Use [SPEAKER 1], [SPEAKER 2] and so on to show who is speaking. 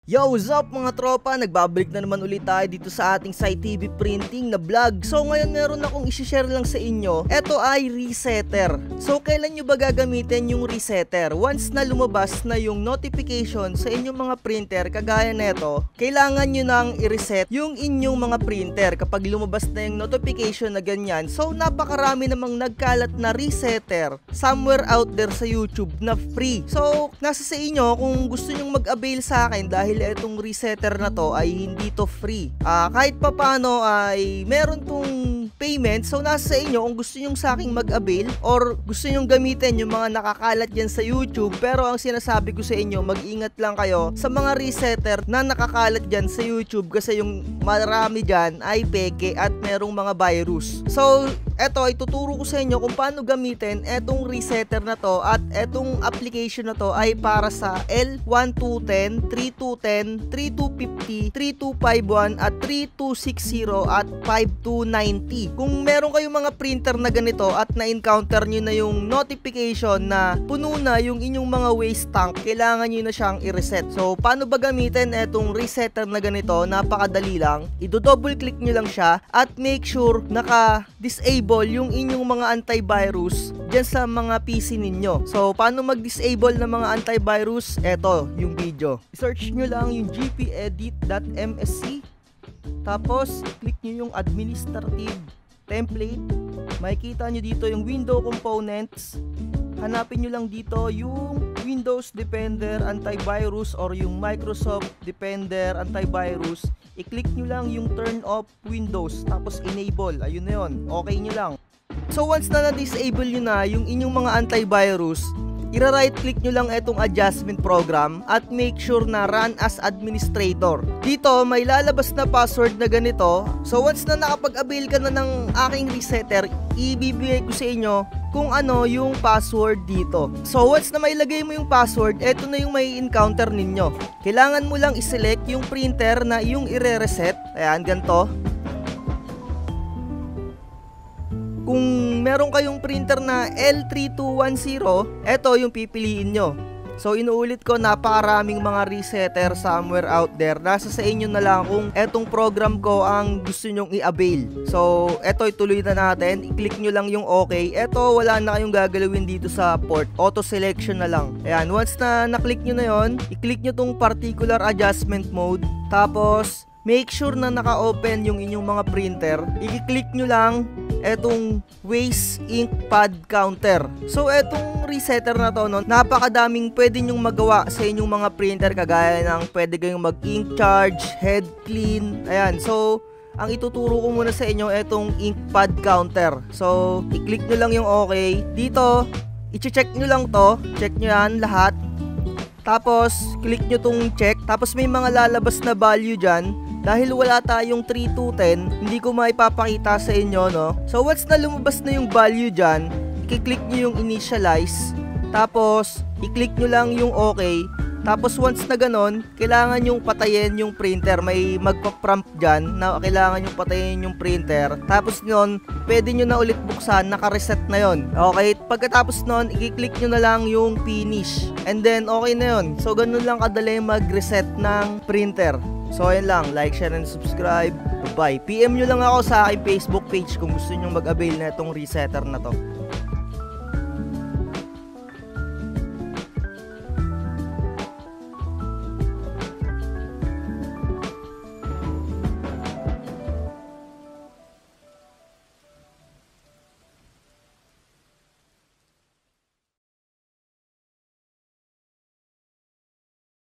[SPEAKER 1] Yo, what's up mga tropa? Nagbabalik na naman ulit tayo dito sa ating Sai TV Printing na vlog. So ngayon meron akong i-share lang sa inyo. Ito ay resetter. So kailan nyo ba gagamitin yung resetter? Once na lumabas na yung notification sa inyong mga printer kagaya neto, kailangan nyo nang i-reset yung inyong mga printer kapag lumabas na yung notification na ganyan. So napakarami namang nagkalat na resetter somewhere out there sa YouTube na free. So nasa sa inyo kung gusto nyong mag-avail sa akin dahil itong resetter na to ay hindi to free. Kahit pa paano ay meron tong payment, so nasa sa inyo kung gusto nyong sa aking mag-avail or gusto nyong gamitin yung mga nakakalat dyan sa YouTube. Pero ang sinasabi ko sa inyo, mag-ingat lang kayo sa mga resetter na nakakalat dyan sa YouTube kasi yung marami dyan ay peke at merong mga virus. So eto ay tuturo ko sa inyo kung paano gamitin etong resetter na to, at etong application na to ay para sa L1210, 3210, 3250, 3251 at 3260 at 5290. Kung meron kayong mga printer na ganito at na-encounter nyo na yung notification na puno na yung inyong mga waste tank, kailangan nyo na siyang i-reset. So paano ba gamitin etong resetter na ganito? Napakadali lang. I-double click nyo lang siya at make sure naka-disable yung inyong mga antivirus dyan sa mga PC ninyo. So paano mag-disable ng mga antivirus? Eto yung video. I-search nyo lang yung gpedit.msc, tapos click nyo yung administrative template. Makikita nyo dito yung window components. Hanapin nyo lang dito yung Windows Defender Antivirus or yung Microsoft Defender Antivirus. I-click nyo lang yung turn off Windows, tapos enable. Ayun na yun. Okay nyo lang. So once na na-disable nyo na yung inyong mga antivirus, i-right click nyo lang itong adjustment program at make sure na run as administrator. Dito may lalabas na password na ganito. So once na nakapag-avail ka na ng aking resetter, ibibigay ko sa inyo kung ano yung password dito. So once na mailagay mo yung password, eto na yung may encounter ninyo. Kailangan mo lang i-select yung printer na yung i-reset. Ayan, ganito. Kung meron kayong printer na L3210, eto yung pipiliin nyo. So inuulit ko, napakaraming mga resetter somewhere out there. Nasa sa inyo na lang kung etong program ko ang gusto nyong i-avail. So eto, ituloy na natin. I-click nyo lang yung okay. Eto, wala na kayong gagalawin dito sa port. Auto selection na lang. Ayan, once na na-click nyo na yon, i-click nyo tong particular adjustment mode. Tapos make sure na naka-open yung inyong mga printer. I-click nyo lang etong waste ink pad counter. So etong resetter na to, no, napakadaming pwede nyong magawa sa inyong mga printer, kagaya ng pwede kayong mag-ink charge, head clean. Ayan, so ang ituturo ko muna sa inyo etong ink pad counter. So i-click nyo lang yung okay. Dito, i-check nyo lang to. Check nyo yan lahat. Tapos click nyo tong check. Tapos may mga lalabas na value dyan. Dahil wala tayong 3210, hindi ko maipapakita sa inyo, no? So once na lumabas na yung value dyan, i-click nyo yung initialize. Tapos i-click nyo lang yung okay. Tapos once na ganon, kailangan yung patayin yung printer. May magpa-prompt dyan na kailangan yung patayin yung printer. Tapos nun, pwede nyo na ulit buksan, naka-reset na yon. Okay, pagkatapos nun, i-click nyo na lang yung finish. And then okay na yon. So ganun lang kadali mag-reset ng printer. So ayun lang, like, share, and subscribe. Bye. PM nyo lang ako sa aking Facebook page kung gusto nyo mag-avail na itong resetter na to.